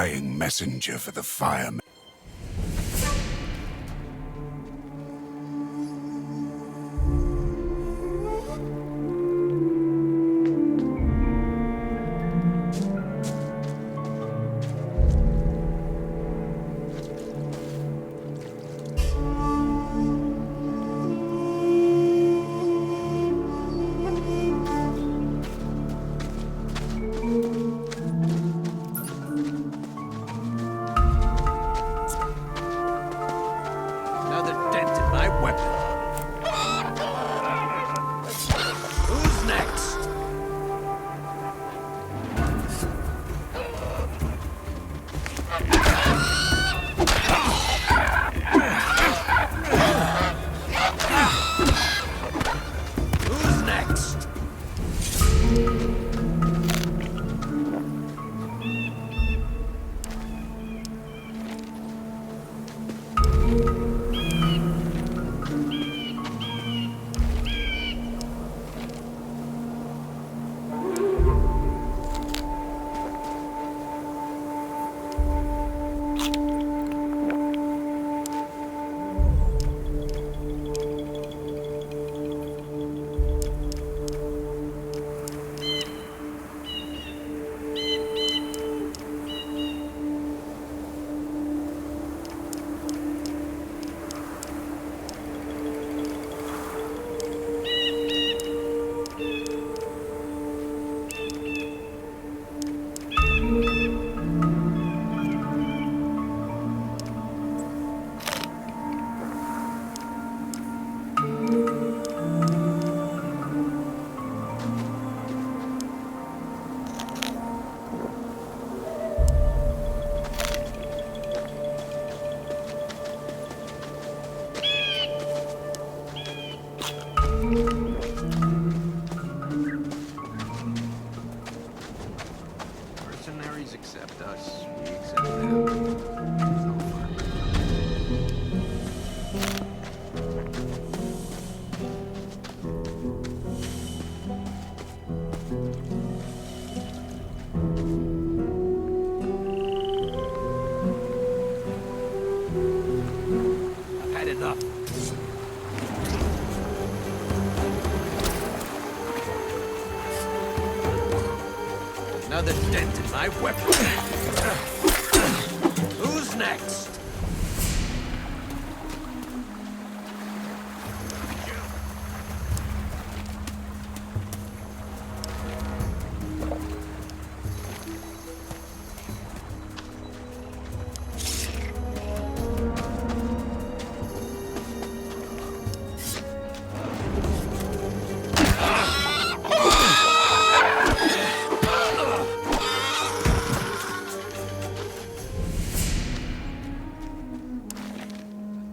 dying messenger for the firemen. Accept us, we accept them. I've had enough. Another dent in my weapon. Who's next?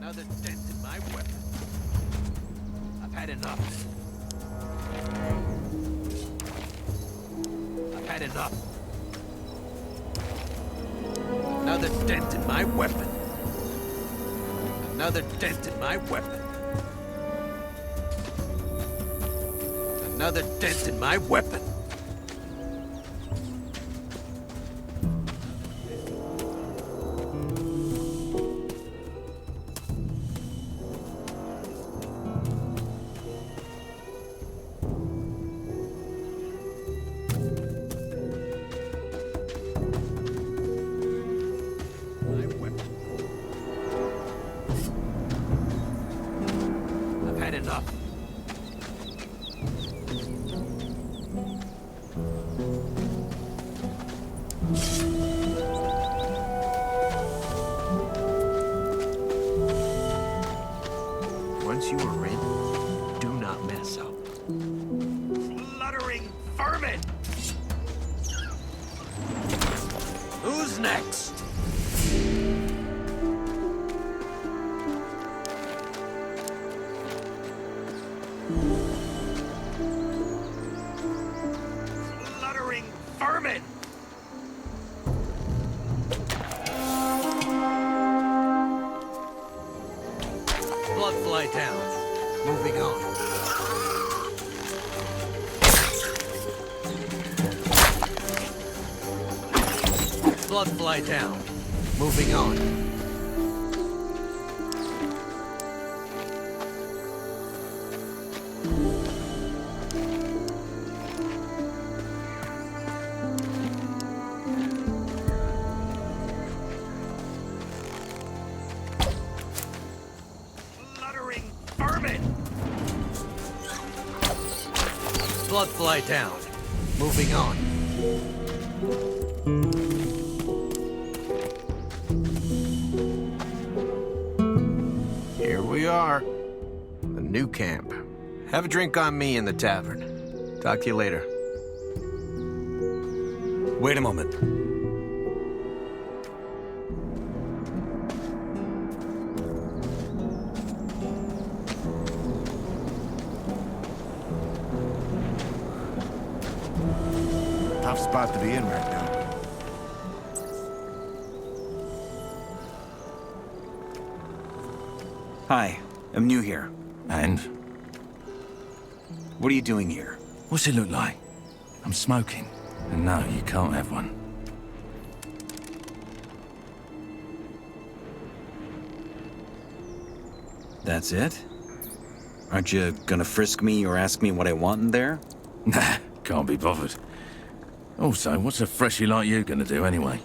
Another dent in my weapon. I've had enough. I've had enough. Another dent in my weapon. Another dent in my weapon. Another dent in my weapon. Enough. Once you are in, do not mess up. Fluttering vermin! Who's next? Fluttering vermin! Blood fly down. Moving on. Flood fly down. Moving on. Fluttering vermin! Flood fly down. Moving on. Here we are. The new camp. Have a drink on me in the tavern. Talk to you later. Wait a moment. Tough spot to be in right now. Hi, I'm new here. And? What are you doing here? What's it look like? I'm smoking. And no, you can't have one. That's it? Aren't you gonna frisk me or ask me what I want in there? Nah, can't be bothered. Also, what's a freshie like you gonna do anyway?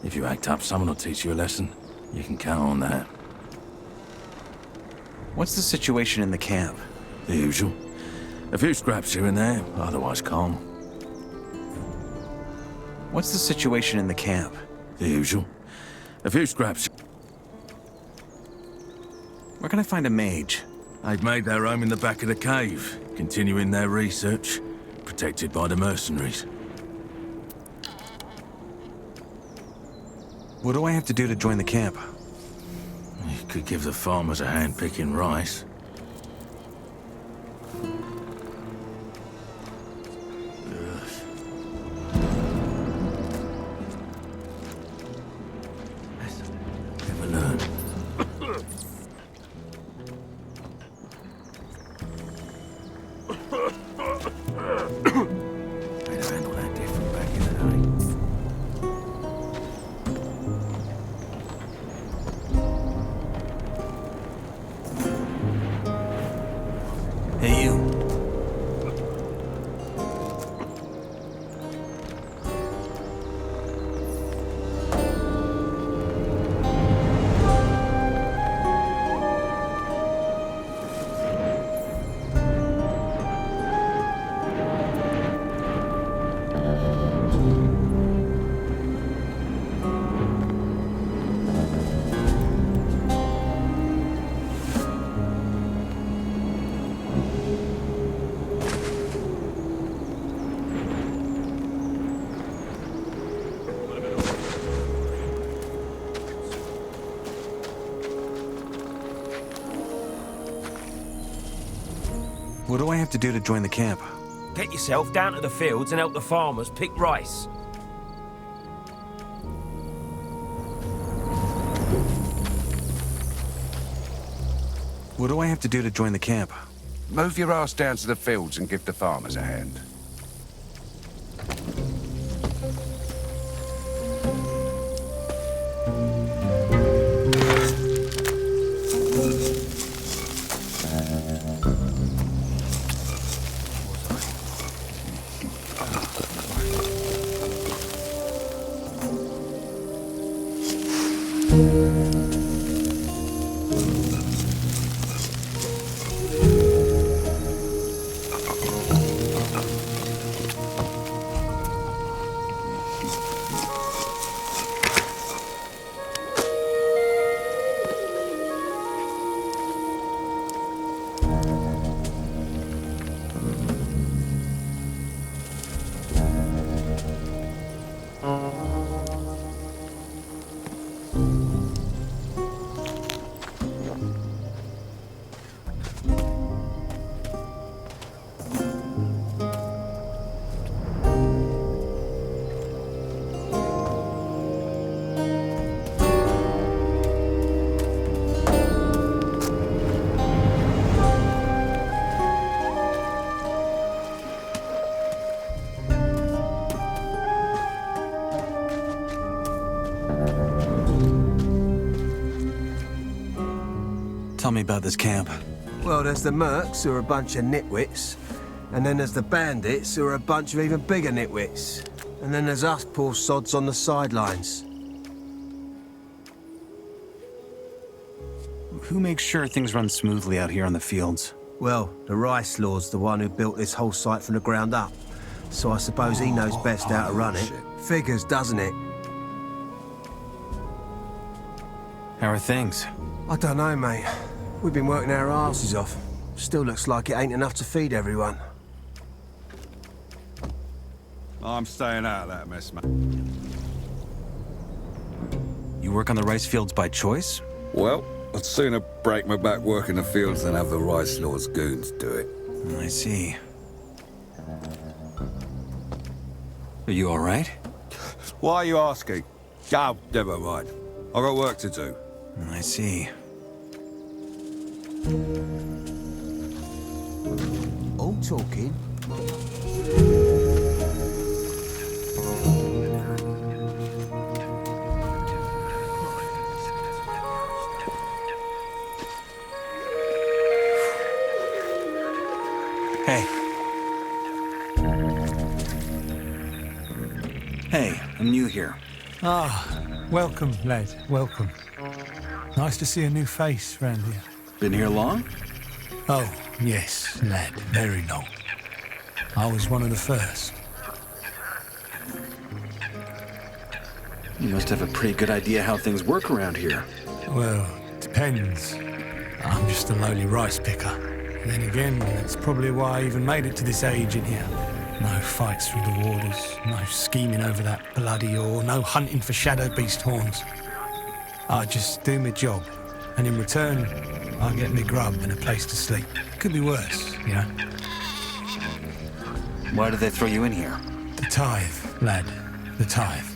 If you act up, someone will teach you a lesson. You can count on that. What's the situation in the camp? The usual. A few scraps here and there, otherwise calm. What's the situation in the camp? The usual. A few scraps. Where can I find a mage? They've made their home in the back of the cave, continuing their research, protected by the mercenaries. What do I have to do to join the camp? You could give the farmers a hand picking rice. Never learn. They'd handle that different back in the day. Hey, you. What do I have to do to join the camp? Get yourself down to the fields and help the farmers pick rice. What do I have to do to join the camp? Move your ass down to the fields and give the farmers a hand. Tell me about this camp. Well, there's the mercs, who are a bunch of nitwits. And then there's the bandits, who are a bunch of even bigger nitwits. And then there's us poor sods on the sidelines. Who makes sure things run smoothly out here on the fields? Well, the Rice Lord's the one who built this whole site from the ground up. So I suppose he knows best how to run it. Figures, doesn't it? How are things? I don't know, mate. We've been working our asses off. Still looks like it ain't enough to feed everyone. I'm staying out of that mess, mate. You work on the rice fields by choice? Well, I'd sooner break my back working the fields than have the Rice Lord's goons do it. I see. Are you all right? Why are you asking? Oh, never mind. I've got work to do. I see. All talking. Hey. Hey, I'm new here. Ah, welcome, lad, welcome. Nice to see a new face round here. Been here long? Oh, yes, lad, very long. I was one of the first. You must have a pretty good idea how things work around here. Well, depends. I'm just a lowly rice picker. Then again, that's probably why I even made it to this age in here. No fights through the waters, no scheming over that bloody ore, no hunting for shadow beast horns. I just do my job, and in return, I get me grub and a place to sleep. Could be worse, you know. Why did they throw you in here? The tithe, lad, the tithe.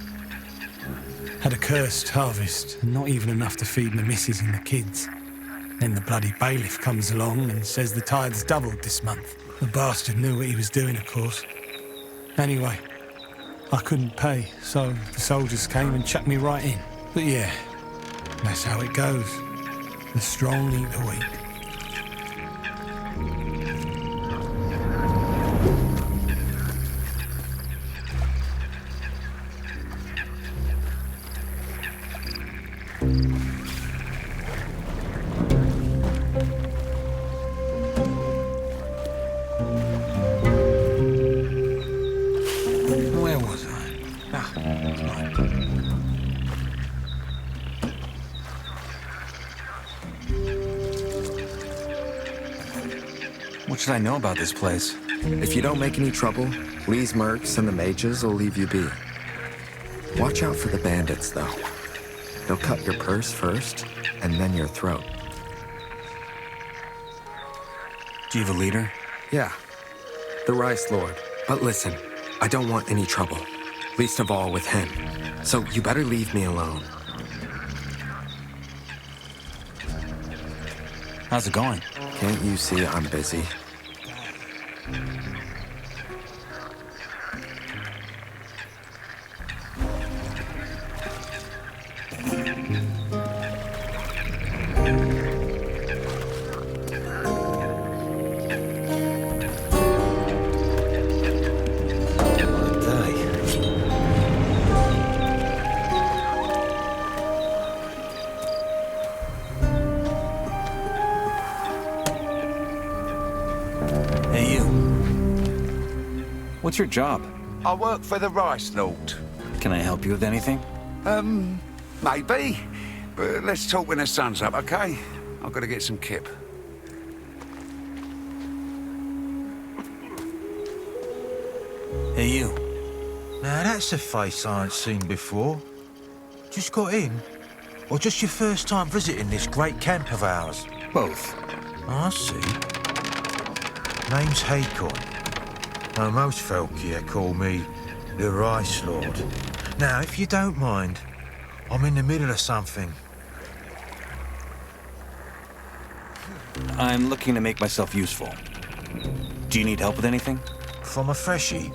Had a cursed harvest, and not even enough to feed my missus and the kids. Then the bloody bailiff comes along and says the tithe's doubled this month. The bastard knew what he was doing, of course. Anyway, I couldn't pay, so the soldiers came and chucked me right in. But yeah, that's how it goes. The strong eat the weak. Where was I? Ah, right. What should I know about this place? If you don't make any trouble, Lee's mercs and the mages will leave you be. Watch out for the bandits, though. They'll cut your purse first, and then your throat. Do you have a leader? Yeah, the Rice Lord. But listen, I don't want any trouble, least of all with him. So you better leave me alone. How's it going? Can't you see I'm busy? Hey, you. What's your job? I work for the Rice Lord. Can I help you with anything? Maybe. But let's talk when the sun's up, okay? I've got to get some kip. Hey, you. Now that's a face I ain't seen before. Just got in? Or just your first time visiting this great camp of ours? Both. I see. Name's Hakon. Now, most folk here call me the Rice Lord. Now, if you don't mind, I'm in the middle of something. I'm looking to make myself useful. Do you need help with anything? From a freshie?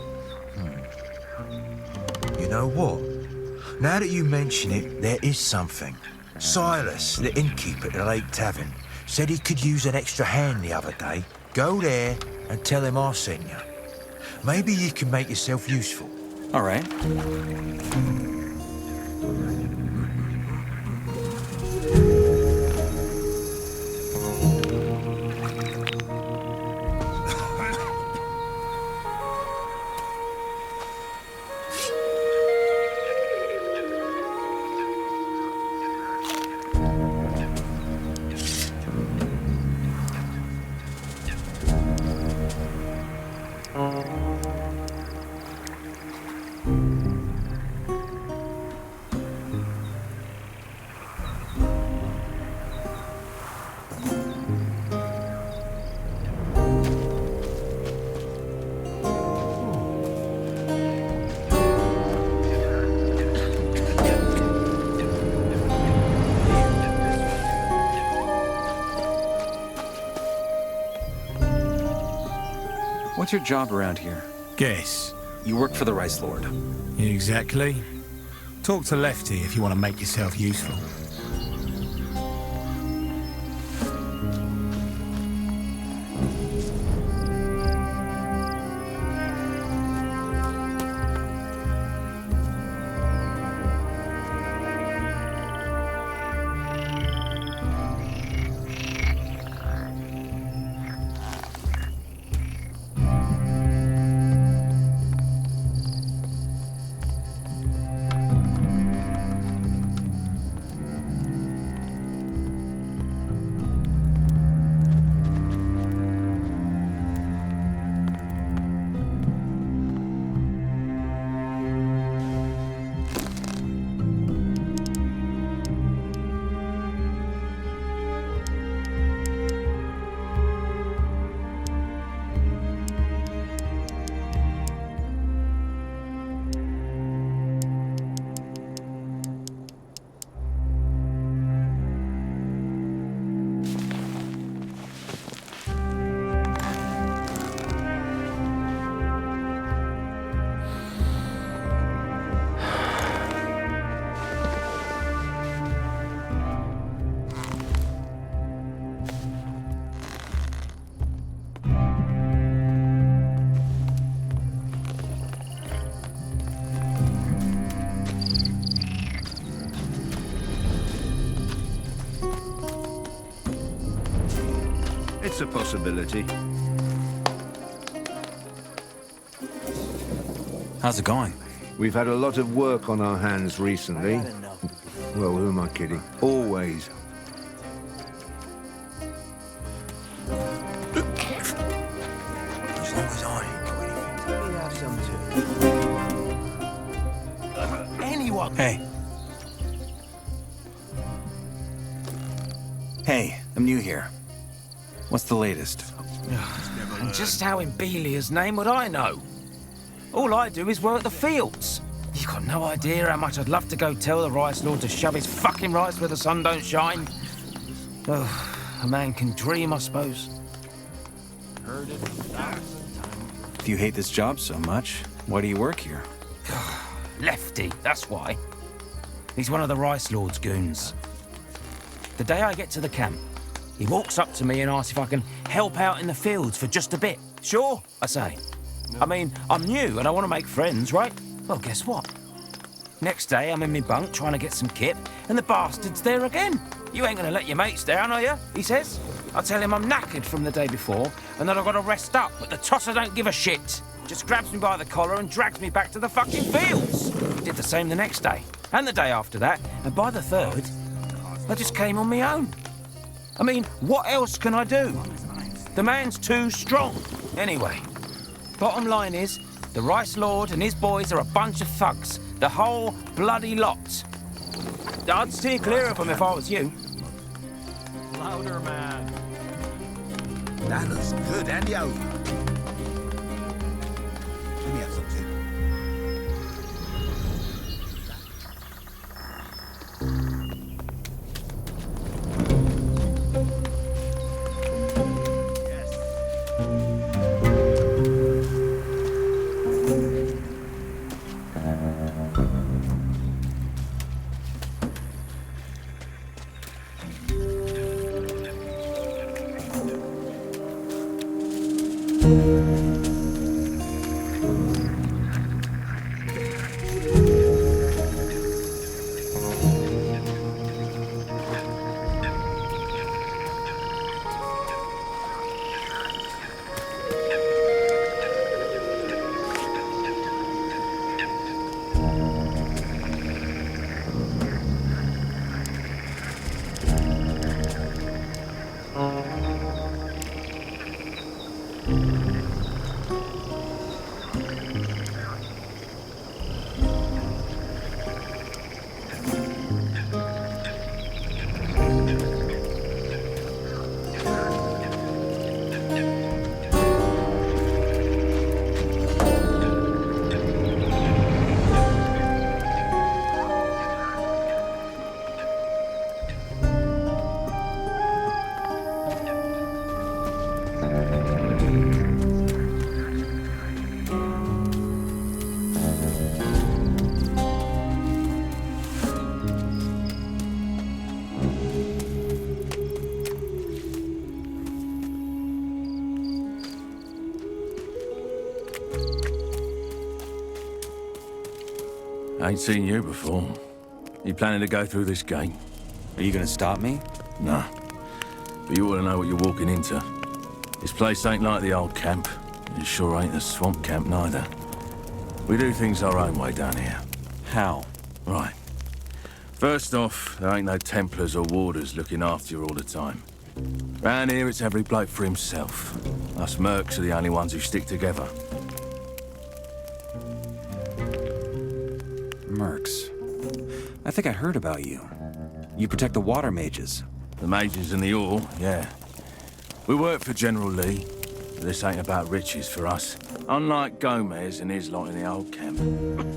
You know what? Now that you mention it, there is something. Silas, the innkeeper at the Lake Tavern, Said he could use an extra hand the other day. Go there and tell him I sent you. Maybe you can make yourself useful. All right. What's your job around here? Guess. You work for the Rice Lord. Exactly. Talk to Lefty if you want to make yourself useful. It's a possibility. How's it going? We've had a lot of work on our hands recently. Well, who am I kidding? Always. As long as I ain't do anything. Let me have some too. Anyone? Hey. Hey, I'm new here. What's the latest? And just how in Belia's name would I know? All I do is work the fields. You've got no idea how much I'd love to go tell the Rice Lord to shove his fucking rice where the sun don't shine. Oh, a man can dream, I suppose. If you hate this job so much, why do you work here? Lefty, that's why. He's one of the Rice Lord's goons. The day I get to the camp, he walks up to me and asks if I can help out in the fields for just a bit. Sure, I say. I mean, I'm new and I want to make friends, right? Well, guess what? Next day, I'm in my bunk trying to get some kip, and the bastard's there again. You ain't gonna let your mates down, are you? He says. I tell him I'm knackered from the day before and that I've got to rest up, but the tosser don't give a shit. Just grabs me by the collar and drags me back to the fucking fields. He did the same the next day, and the day after that, and by the third, I just came on my own. I mean, what else can I do? The man's too strong. Anyway, bottom line is, the Rice Lord and his boys are a bunch of thugs. The whole bloody lot. I'd steer clear of them if I was you. Louder, man. That looks good, Andy. Let me have some too. I ain't seen you before. You planning to go through this gate? Are you gonna stop me? Nah. But you ought to know what you're walking into. This place ain't like the old camp. It sure ain't the swamp camp neither. We do things our own way down here. How? Right. First off, there ain't no Templars or warders looking after you all the time. Round here, it's every bloke for himself. Us mercs are the only ones who stick together. Mercs. I think I heard about you. You protect the water mages. The mages and the ore, yeah. We work for General Lee. But this ain't about riches for us. Unlike Gomez and his lot in the old camp,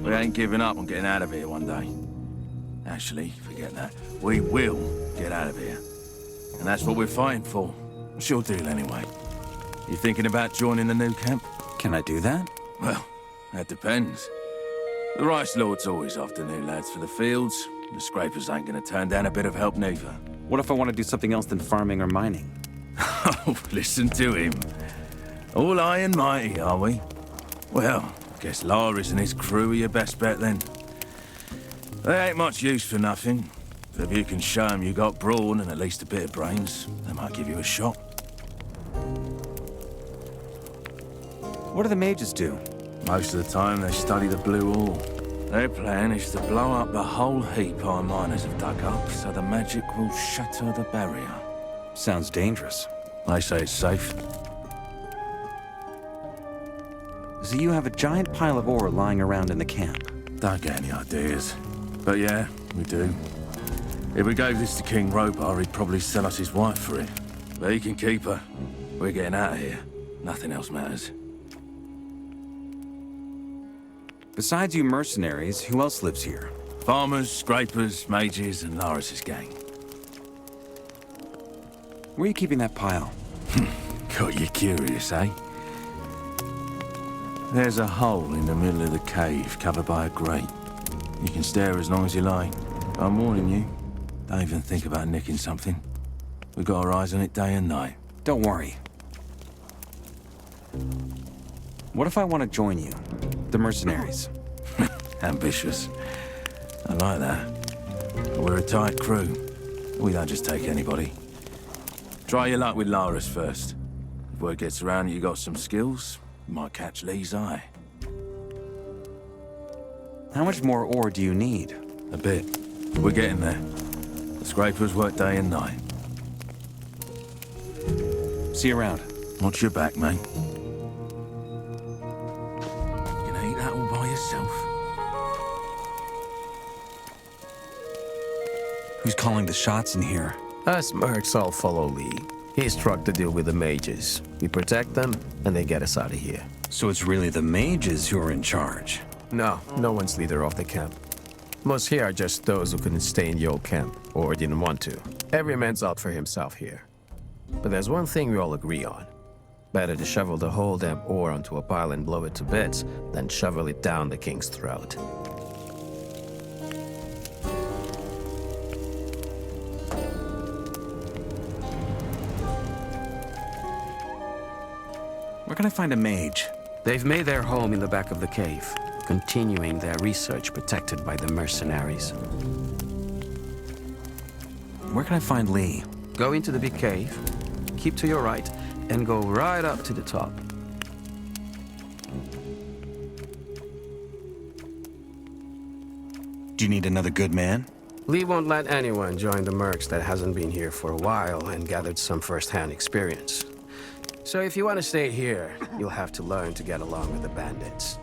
we ain't giving up on getting out of here one day. Actually, forget that. We will get out of here. And that's what we're fighting for. It's your deal anyway. You thinking about joining the new camp? Can I do that? Well, that depends. The Rice Lord's always after new lads for the fields. The scrapers ain't gonna turn down a bit of help neither. What if I want to do something else than farming or mining? Oh, listen to him. All high and mighty, are we? Well, guess Laris and his crew are your best bet then. They ain't much use for nothing. But if you can show them you got brawn and at least a bit of brains, they might give you a shot. What do the mages do? Most of the time they study the blue ore. Their plan is to blow up the whole heap our miners have dug up, so the magic will shatter the barrier. Sounds dangerous. They say it's safe. So you have a giant pile of ore lying around in the camp? Don't get any ideas. But yeah, we do. If we gave this to King Robar, he'd probably sell us his wife for it. But he can keep her. We're getting out of here. Nothing else matters. Besides you mercenaries, who else lives here? Farmers, scrapers, mages, and Laris's gang. Where are you keeping that pile? Got you curious, eh? There's a hole in the middle of the cave covered by a grate. You can stare as long as you like. But I'm warning you, don't even think about nicking something. We've got our eyes on it day and night. Don't worry. What if I want to join you? The mercenaries. Ambitious. I like that. But we're a tight crew. We don't just take anybody. Try your luck with Laris first. If word gets around you got some skills, you might catch Lee's eye. How much more ore do you need? A bit. We're getting there. The scrapers work day and night. See you around. Watch your back, mate. You gonna eat that all by yourself? Who's calling the shots in here? Us mercs all follow Lee. He struck the deal with the mages. We protect them, and they get us out of here. So it's really the mages who are in charge? No, no one's leader of the camp. Most here are just those who couldn't stay in the old camp, or didn't want to. Every man's out for himself here. But there's one thing we all agree on. Better to shovel the whole damn ore onto a pile and blow it to bits, than shovel it down the king's throat. Where can I find a mage? They've made their home in the back of the cave, continuing their research protected by the mercenaries. Where can I find Lee? Go into the big cave, keep to your right, and go right up to the top. Do you need another good man? Lee won't let anyone join the mercs that hasn't been here for a while and gathered some first-hand experience. So if you want to stay here, you'll have to learn to get along with the bandits.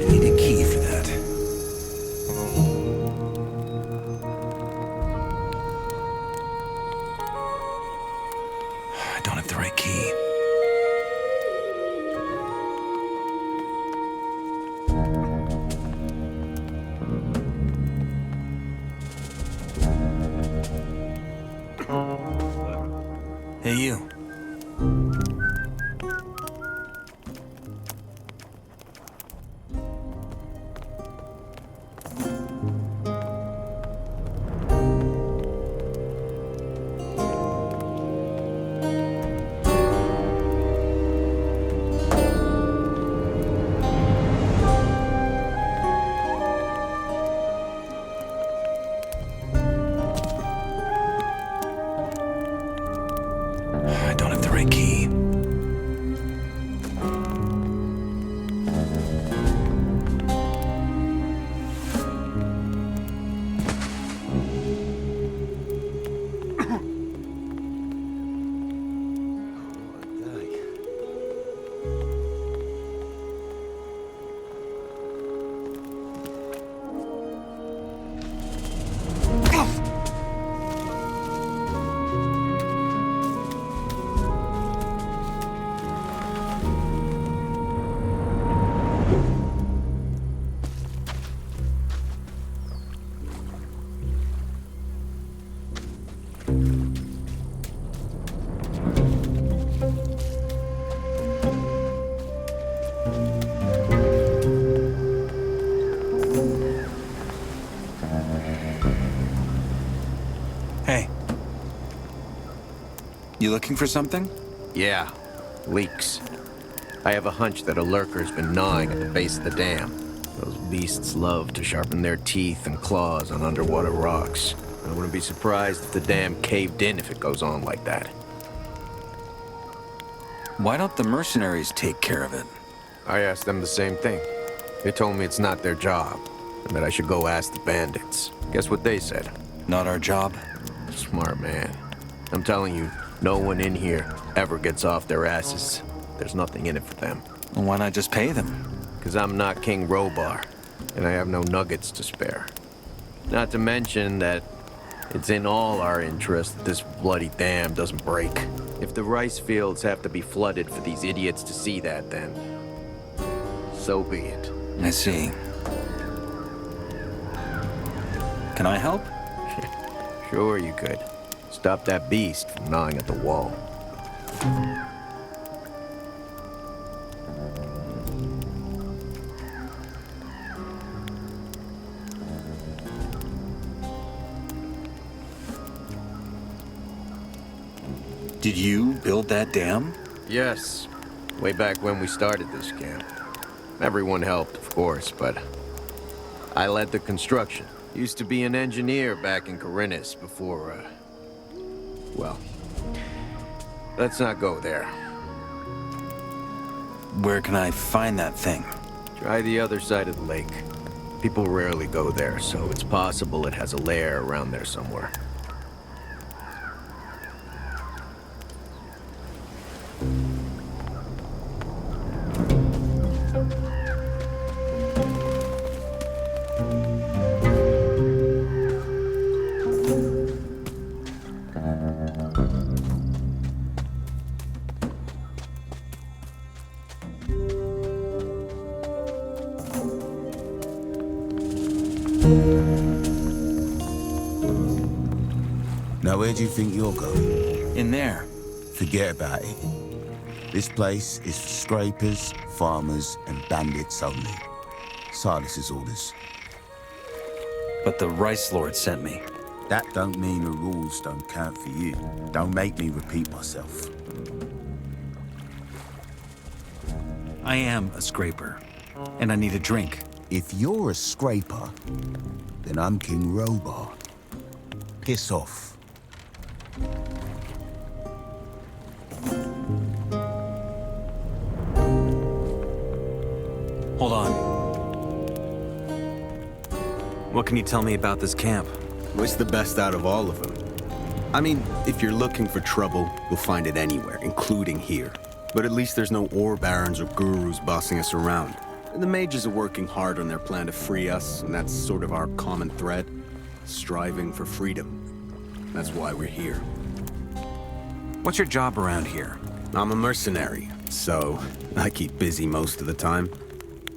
I need a key for that. I don't have the right key. Hey, you. I don't have the right key. Hey. You looking for something? Yeah, leaks. I have a hunch that a lurker's been gnawing at the base of the dam. Those beasts love to sharpen their teeth and claws on underwater rocks. I wouldn't be surprised if the dam caved in if it goes on like that. Why don't the mercenaries take care of it? I asked them the same thing. They told me it's not their job, and that I should go ask the bandits. Guess what they said? Not our job. Smart man. I'm telling you, no one in here ever gets off their asses. There's nothing in it for them. Well, why not just pay them? Because I'm not King Robar, and I have no nuggets to spare. Not to mention that it's in all our interest that this bloody dam doesn't break. If the rice fields have to be flooded for these idiots to see that, then so be it. I see. Can I help? Sure you could. Stop that beast from gnawing at the wall. Did you build that dam? Yes. Way back when we started this camp. Everyone helped, of course, but I led the construction. Used to be an engineer back in Corinus before, well, let's not go there. Where can I find that thing? Try the other side of the lake. People rarely go there, so it's possible it has a lair around there somewhere. Now, where do you think you're going? In there. Forget about it. This place is for scrapers, farmers, and bandits only. Silas's orders. But the Rice Lord sent me. That don't mean the rules don't count for you. Don't make me repeat myself. I am a scraper, and I need a drink. If you're a scraper, then I'm King Robar. Piss off. Hold on. What can you tell me about this camp? It's the best out of all of them. I mean, if you're looking for trouble, you'll find it anywhere, including here. But at least there's no ore barons or gurus bossing us around. And the mages are working hard on their plan to free us, and that's sort of our common thread. Striving for freedom. That's why we're here. What's your job around here? I'm a mercenary, so I keep busy most of the time.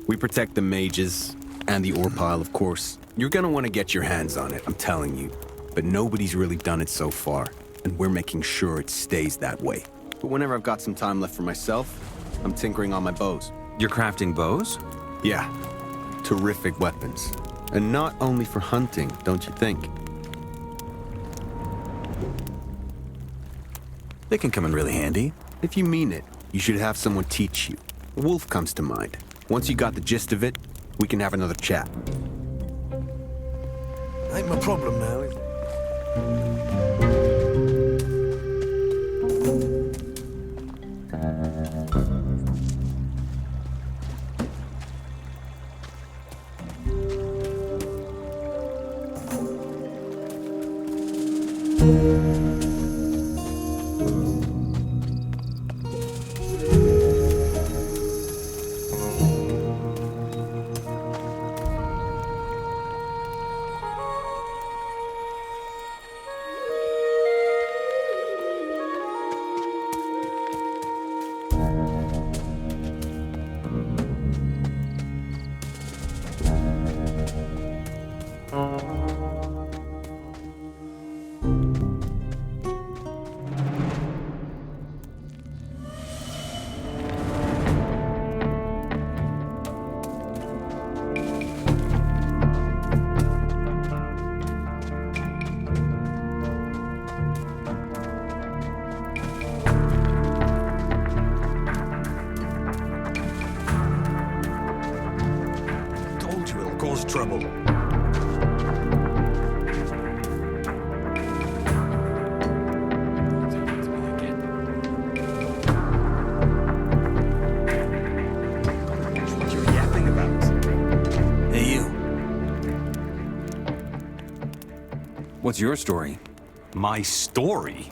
We protect the mages, and the ore pile, of course. You're gonna want to get your hands on it, I'm telling you. But nobody's really done it so far, and we're making sure it stays that way. But whenever I've got some time left for myself, I'm tinkering on my bows. You're crafting bows? Yeah. Terrific weapons. And not only for hunting, don't you think? They can come in really handy. If you mean it, you should have someone teach you. A wolf comes to mind. Once you got the gist of it, we can have another chat. Ain't my problem now. Trouble. What you're yapping about? Hey, you. What's your story? My story?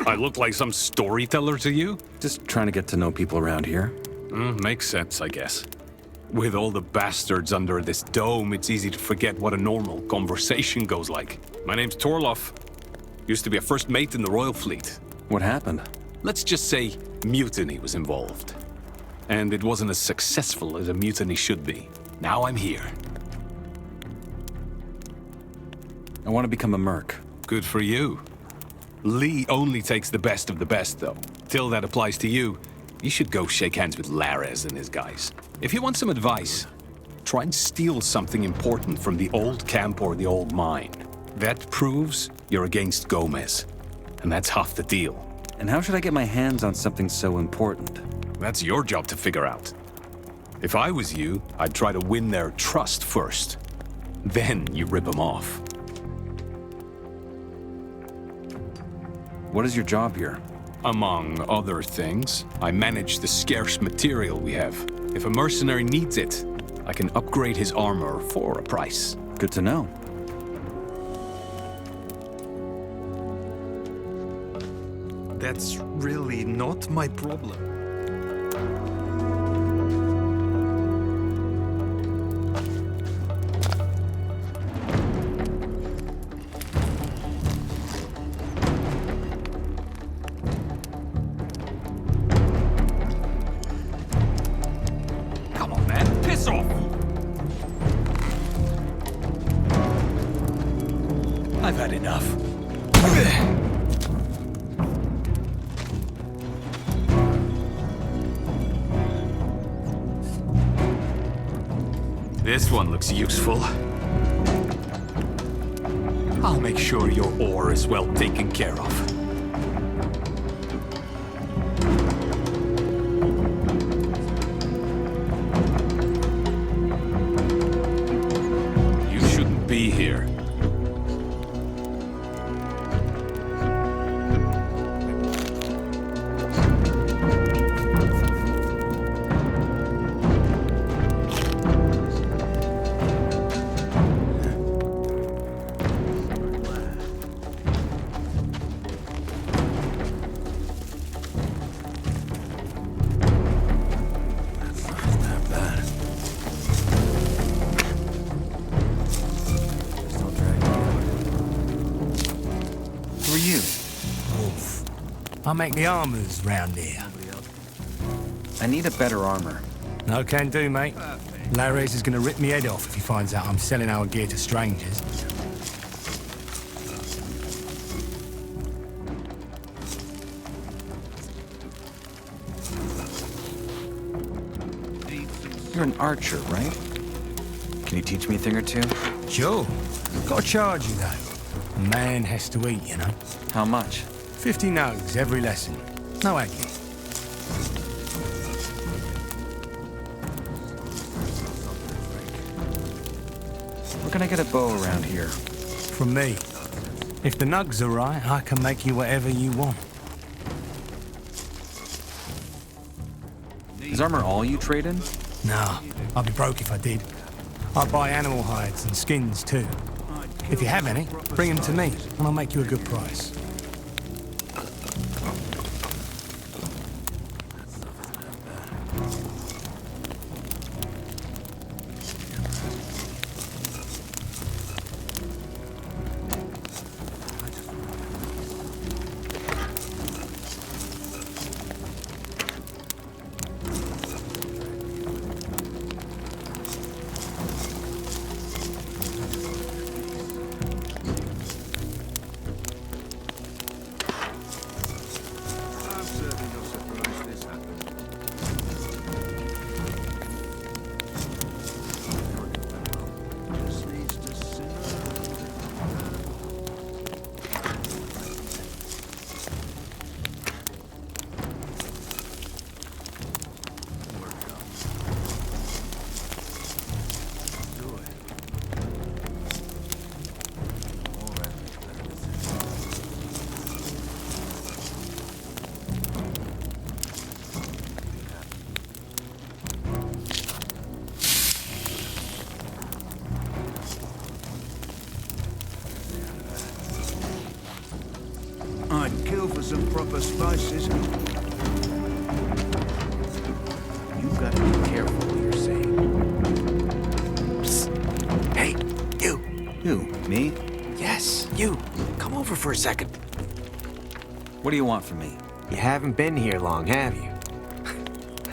I look like some storyteller to you? Just trying to get to know people around here. Makes sense, I guess. With all the bastards under this dome, it's easy to forget what a normal conversation goes like. My name's Torloff. Used to be a first mate in the Royal Fleet. What happened? Let's just say mutiny was involved. And it wasn't as successful as a mutiny should be. Now I'm here. I want to become a merc. Good for you. Lee only takes the best of the best, though. Till that applies to you, you should go shake hands with Lares and his guys. If you want some advice, try and steal something important from the old camp or the old mine. That proves you're against Gomez. And that's half the deal. And how should I get my hands on something so important? That's your job to figure out. If I was you, I'd try to win their trust first. Then you rip them off. What is your job here? Among other things, I manage the scarce material we have. If a mercenary needs it, I can upgrade his armor for a price. Good to know. That's really not my problem. Come on, man, piss off! enough. This one looks useful. I'll make sure your ore is well taken care of. You shouldn't be here. Who are you? Wolf. I make the armors round here. I need a better armor. No can do, mate. Lares is gonna rip me head off if he finds out I'm selling our gear to strangers. You're an archer, right? Can you teach me a thing or two? Sure. Gotta charge you, though. A man has to eat, you know. How much? 50 nugs every lesson. No agony. Where can I get a bow around here? From me. If the nugs are right, I can make you whatever you want. Is armor all you trade in? Nah, I'd be broke if I did. I buy animal hides and skins too. If you have any, bring them to me, and I'll make you a good price. I'd kill for some proper spices. You gotta be careful what you're saying. Psst. Hey, you. Who? Me? Yes, you. Come over for a second. What do you want from me? You haven't been here long, have you?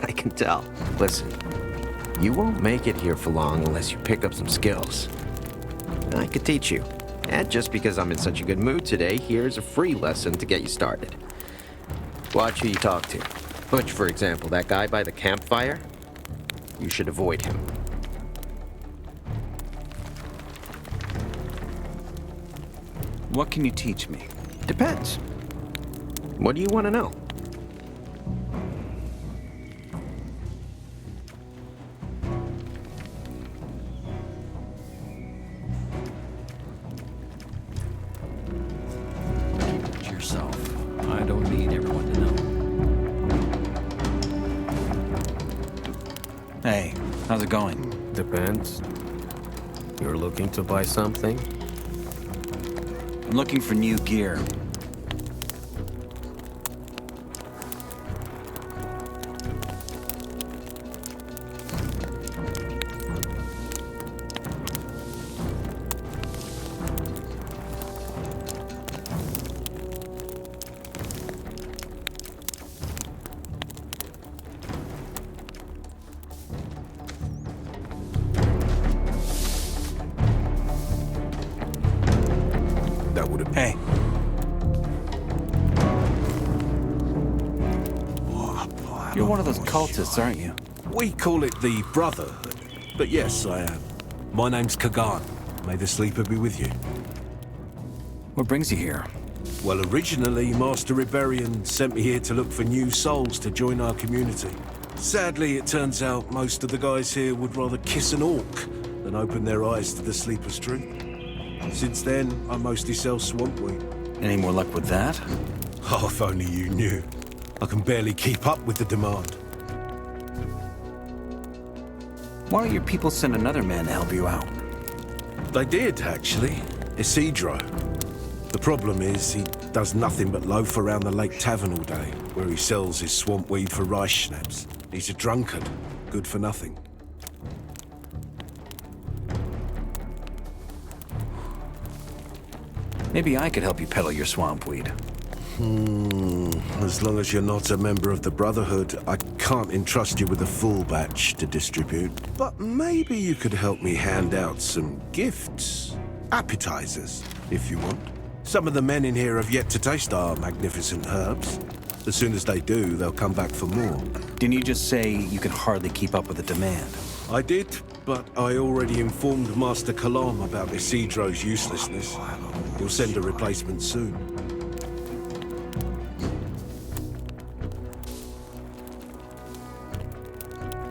I can tell. Listen, you won't make it here for long unless you pick up some skills. I could teach you. And just because I'm in such a good mood today, here's a free lesson to get you started. Watch who you talk to. Butch, for example, that guy by the campfire, you should avoid him. What can you teach me? Depends. What do you want to know? I don't need everyone to know. Hey, how's it going? Depends. You're looking to buy something? I'm looking for new gear. You're one of those cultists, aren't you? We call it the Brotherhood. But yes, I am. My name's Kagan. May the sleeper be with you. What brings you here? Well, originally, Master Rebellion sent me here to look for new souls to join our community. Sadly, it turns out most of the guys here would rather kiss an orc than open their eyes to the sleeper's truth. Since then, I mostly sell swamp weed. Any more luck with that? Oh, if only you knew. I can barely keep up with the demand. Why don't your people send another man to help you out? They did, actually. Isidro. The problem is, he does nothing but loaf around the Lake Tavern all day, where he sells his swamp weed for rice schnapps. He's a drunkard, good for nothing. Maybe I could help you peddle your swamp weed. As long as you're not a member of the Brotherhood, I can't entrust you with a full batch to distribute. But maybe you could help me hand out some gifts. Appetizers, if you want. Some of the men in here have yet to taste our magnificent herbs. As soon as they do, they'll come back for more. Didn't you just say you can hardly keep up with the demand? I did, but I already informed Master Kalam about Isidro's uselessness. He'll send a replacement soon.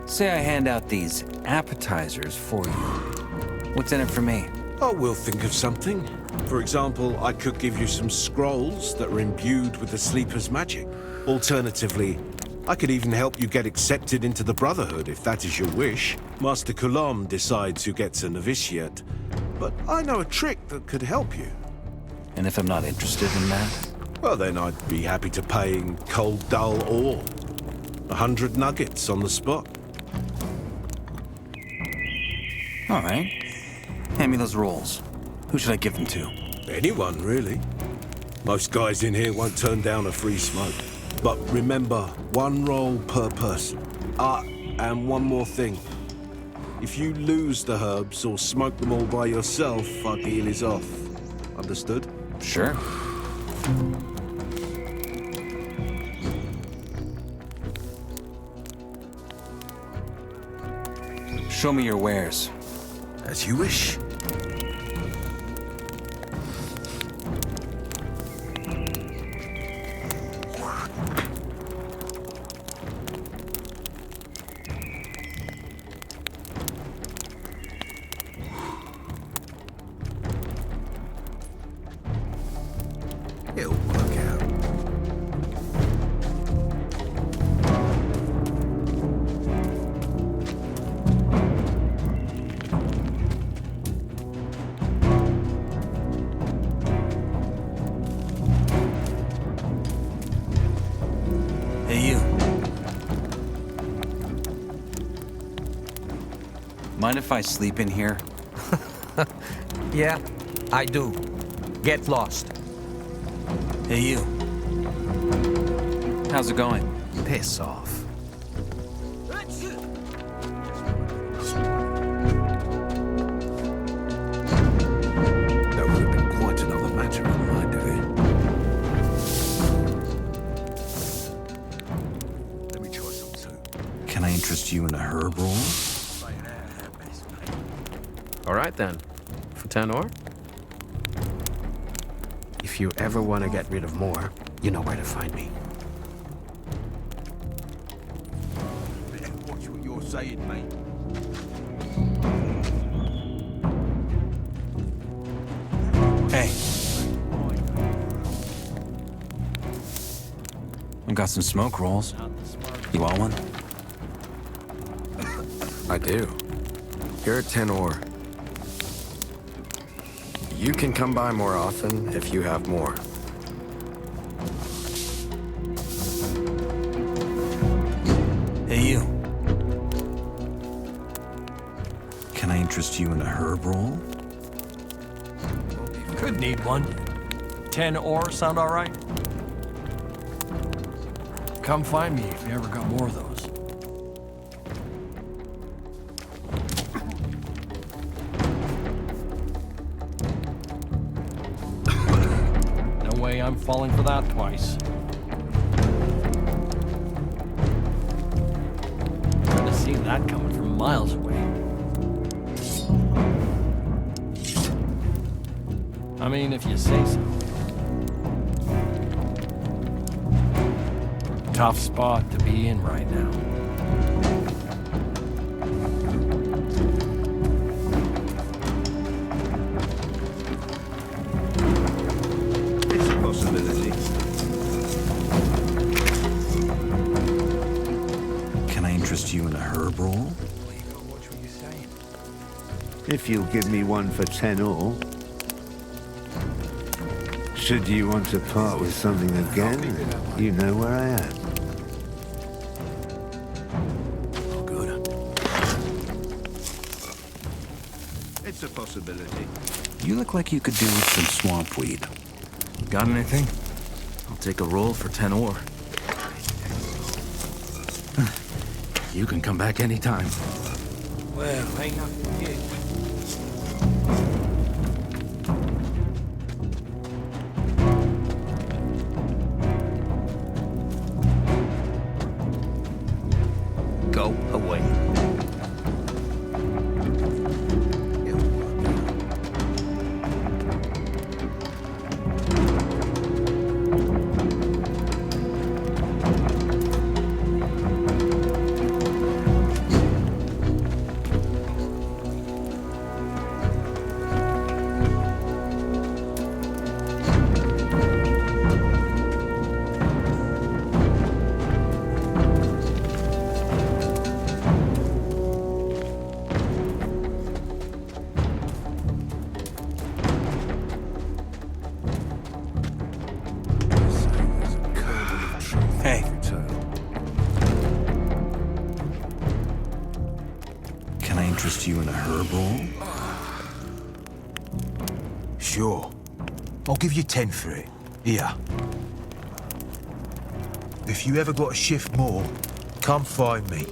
Say I hand out these appetizers for you. What's in it for me? Oh, we'll think of something. For example, I could give you some scrolls that are imbued with the Sleeper's magic. Alternatively, I could even help you get accepted into the Brotherhood, if that is your wish. Master Kulam decides who gets a novitiate, but I know a trick that could help you. And if I'm not interested in that? Well, then I'd be happy to pay in cold, dull ore. 100 nuggets on the spot. All right. Hand me those rolls. Who should I give them to? Anyone, really. Most guys in here won't turn down a free smoke. But remember, one roll per person. And one more thing. If you lose the herbs or smoke them all by yourself, our deal is off. Understood? Sure. Show me your wares. As you wish. It'll work out. Hey, you. Mind if I sleep in here? Yeah, I do. Get lost. Hey, you. How's it going? Piss off. That would have been quite another matter on my doing. Let me try some too. Can I interest you in a herb roll? All right, then. For 10 ore? If you ever want to get rid of more, you know where to find me. Watch what you're saying, mate. Hey. I've got some smoke rolls. You want one? I do. Here are 10 ore. You can come by more often if you have more. Hey, you. Can I interest you in a herb roll? Could need one. 10 ore sound all right? Come find me if you ever got more of those. No way I'm falling for that twice. that coming from miles away. I mean, if you say so. Tough spot to be in right now. It's a possibility. Can I interest you in a herb roll? If you'll give me one for 10 all. Should you want to part with something again, you know where I am. It's a possibility. You look like you could do with some swamp weed. Got anything? I'll take a roll for 10 ore. You can come back anytime. Well, ain't nothing here. Go away. Interest you in a herb roll? Sure. I'll give you 10 for it. Here. If you ever got to shift more, come find me.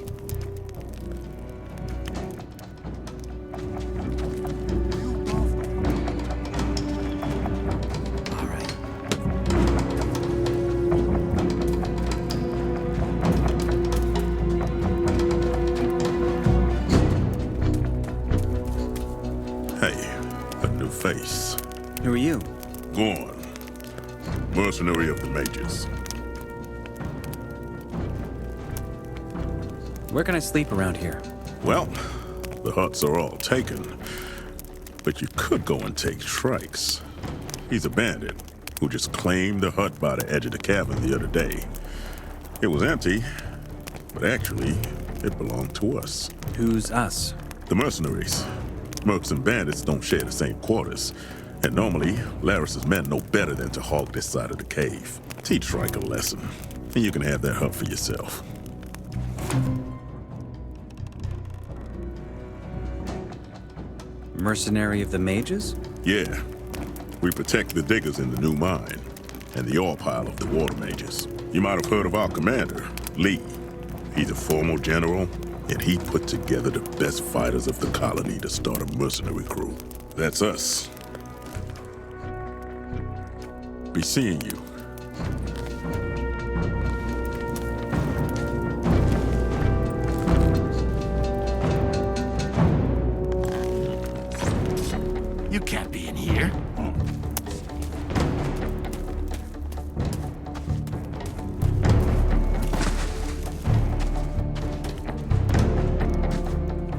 Face. Who are you? Gorn. Mercenary of the Mages. Where can I sleep around here? Well, the huts are all taken. But you could go and take Shrikes. He's a bandit who just claimed the hut by the edge of the cavern the other day. It was empty, but actually, it belonged to us. Who's us? The mercenaries. Mercs and bandits don't share the same quarters, and normally, Laris's men know better than to hog this side of the cave. Teach Shrike a lesson, and you can have that hut for yourself. Mercenary of the Mages? Yeah. We protect the diggers in the new mine, and the ore pile of the water mages. You might have heard of our commander, Lee. He's a former general, and he put together the best fighters of the colony to start a mercenary crew. That's us. Be seeing you. You can't be in here.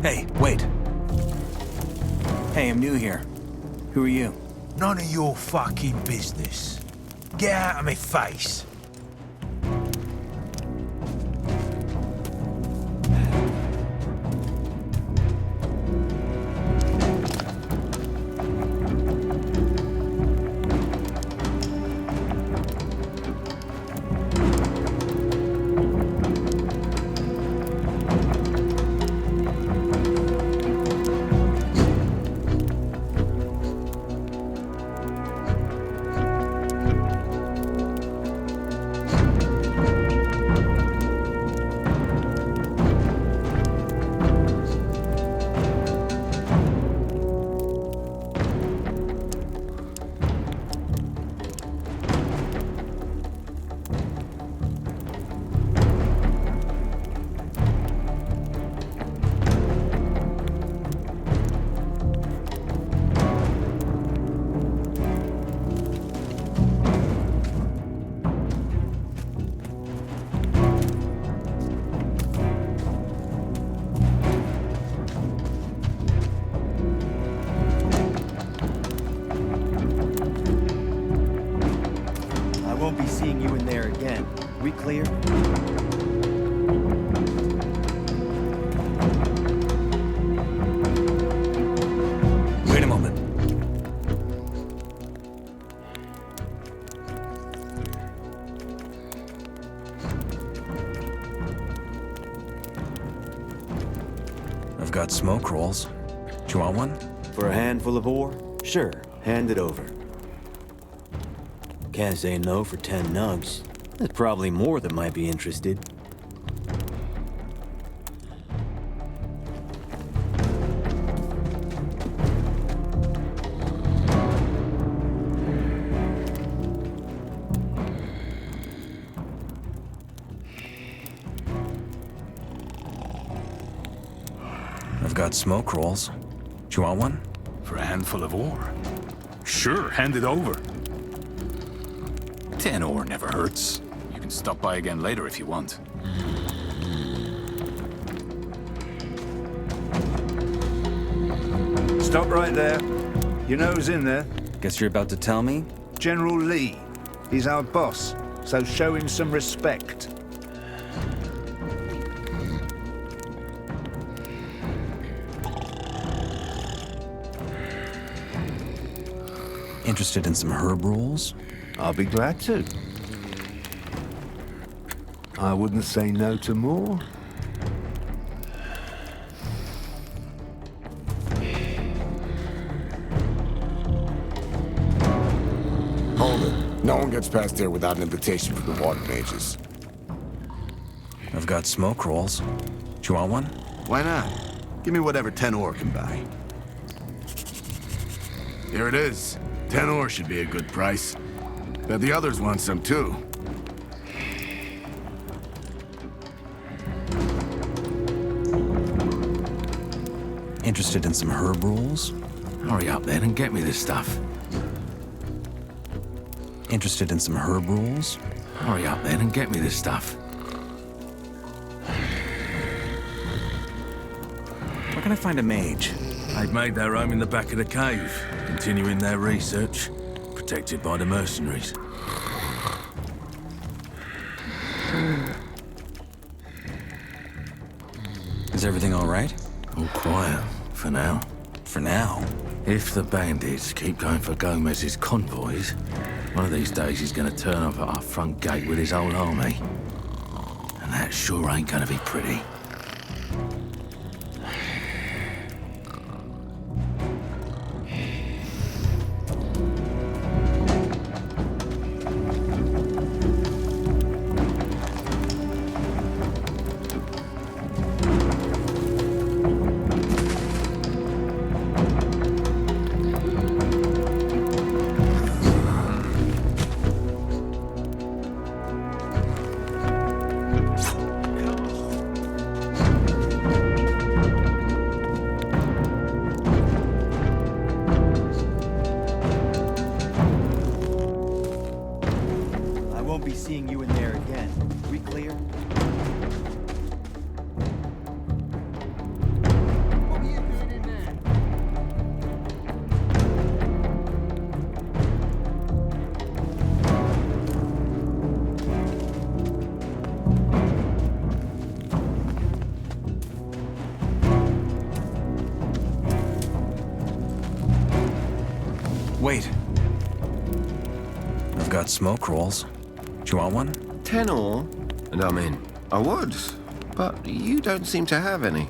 Hey, wait. Hey, I'm new here. Who are you? None of your fucking business. Get out of my face. I've got smoke rolls. Do you want one? For a handful of ore? Sure, hand it over. Can't say no for 10 nugs. There's probably more that might be interested. I've got smoke rolls. Do you want one? For a handful of ore? Sure, hand it over. 10 ore never hurts. You can stop by again later if you want. Stop right there. You know who's in there? Guess you're about to tell me? General Lee. He's our boss, so show him some respect. Interested in some herb rolls? I'll be glad to. I wouldn't say no to more. Hold it. No one gets past there without an invitation from the water mages. I've got smoke rolls. Do you want one? Why not? Give me whatever 10 ore can buy. Here it is. 10 ore should be a good price. Bet the others want some too. Interested in some herb rolls? Hurry up then and get me this stuff. Interested in some herb rolls? Hurry up then and get me this stuff. Where can I find a mage? They've made their home in the back of the cave, continuing their research, protected by the mercenaries. Is everything all right? All quiet, for now. For now? If the bandits keep going for Gomez's convoys, one of these days he's gonna turn up at our front gate with his whole army. And that sure ain't gonna be pretty. Seeing you in there again. We clear? What were you doing in there? Wait. I've got smoke rolls. Do you want one? 10 ore? And I'm in. I would, but you don't seem to have any.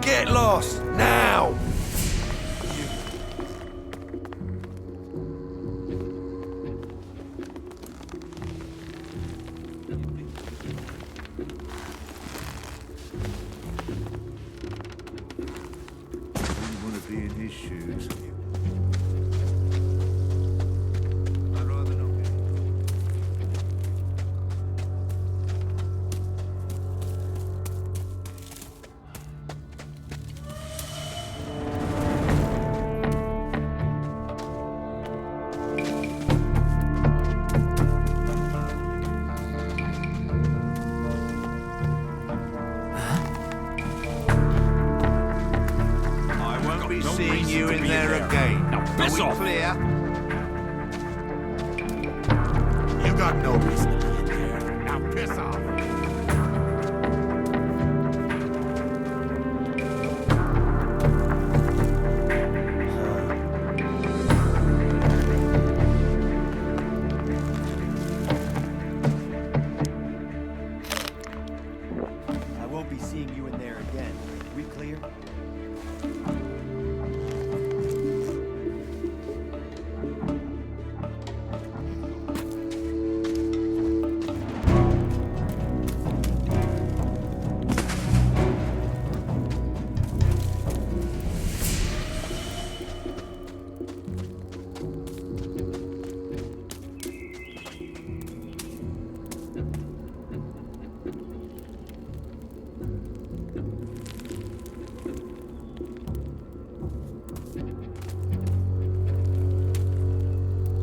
Get lost, now! Wouldn't want to be in his shoes. Seeing you in there again. Now piss off! Clear? You got no reason to be in there. Now piss off. I won't be seeing you in there again. We clear?